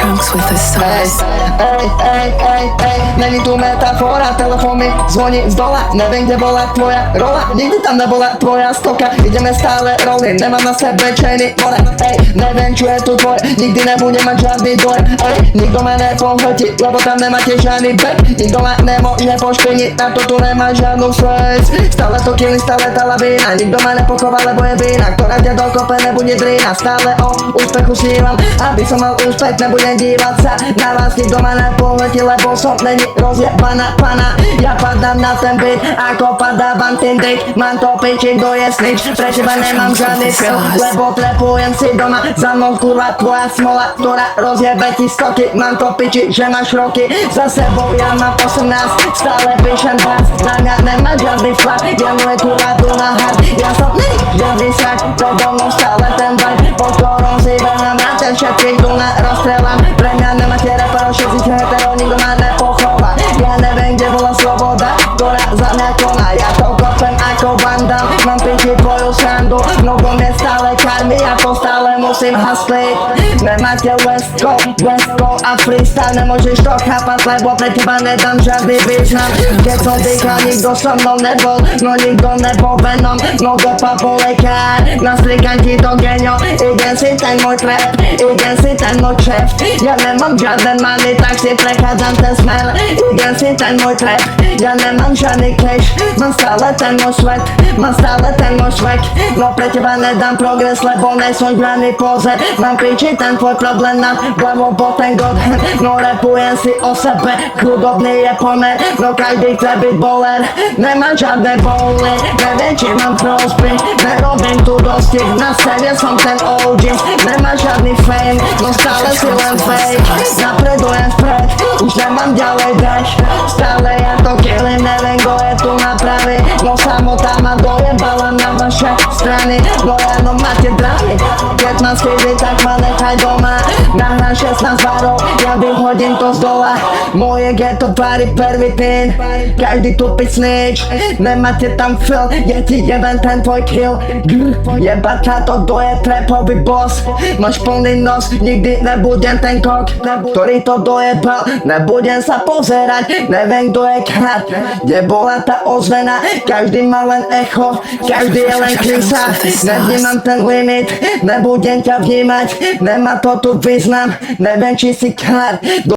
trunks with the sauce. Není tu metafora, telefon mi zvoní z dola. Neviem, kde bola tvoja rola, nikdy tam nebola tvoja stoka. Ideme stále roli, nemám na sebe chainy more. Neviem, čo je tu tvoje, nikdy nebudem mať žiadny dojem. Nikto ma nepohltí, lebo tam nemáte žiadny back. Nikto ma nemôže pošpiniť, na to tu nemá žiadnu face. Stále to killing, stále tá lavína. Nikto ma nepochová, lebo je vína, ktorá ťa dokope, nebude drina. Stále o úspechu snívam, aby som mal úspech, nebudem dívať sa na vás. Nikto ma nepohltí, lebo som není rozjebaná pana. Ja padám na ten beat, ako padávam ten dick. Mám to piči, kto je snitch, pre teba nemám žiadny feel, lebo trepujem si doma. Za mnou kurva tvoja smola, ktorá rozjebe ti skoky. Mám to piči, že máš roky za sebou, ja mám 18, stále píšem bás. Na mňa nemá žiadny flak, ja môj kurva tu na hard. Ja som žiadny srak, predo mnou stále ten vibe, po ktorom si behám na ten všetkých tu na rozstrelám. Pre mňa nemáte rapero, všetci ste hetero, nikto ma nepochová. Ja neviem, kde bola sloboda, ktorá za mňa koná. Ja to kopem ako bandam, mám piči tvoju srandu. No vo mne stále karmi, ja to stále musím hustliť. Nemáte West Coast a freestyle, nemôžeš to chápať, lebo pre teba nedám žiadny význam. Keď som dýchal, nikto so mnou nebol, no nikto nebol venom. No dopa bol lekár, nastrikam ti to genio. Idem si ten môj trap, idem si ten môj kšeft. Ja nemám žiaden money, tak si prechádzam ten smell. Idem si ten môj trap, ja nemám žiadny cash. Mám stále ten môj sweat, mám stále ten môj swag. No pre teba nedám progres, lebo nejsem žádny pozer. Mám piči ten tvoj problém na hlavu, bo ten god. No rapujem si o sebe, chudobný je pomer. No každý chce byť bowler, nemám žiadne bowly. Neviem, či mám prosby, nerobím tu dostih. Na scéne som ten OG, nemám žiadny fame. No stále si len fake, napredujem vpred, už nemám ďalej dash. Stále ja to killing, neviem, kto je tu napraví. No samotá ma dojebala na vaše strany. No no máte drámy, keď ma schýli, tak ma nechaj doma. Nahrám 16 varov, ja vyhodím to z dola. Moje ghetto tvary prvý pin, každý tupý snitch. Nemáte tam feel, je ti jeden ten tvoj kill. Jeba táto, kto je trapový boss. Máš plný nos, nikdy nebudem ten kok, ktorý to dojebal. Nebudem sa pozerať, neviem kto je krát. Kde bola tá ozvena, každý má len echo, každý je len klisa. Nevnímam ten limit, nebudem ťa vnímať, nemá to tu význam. Neviem či si kár.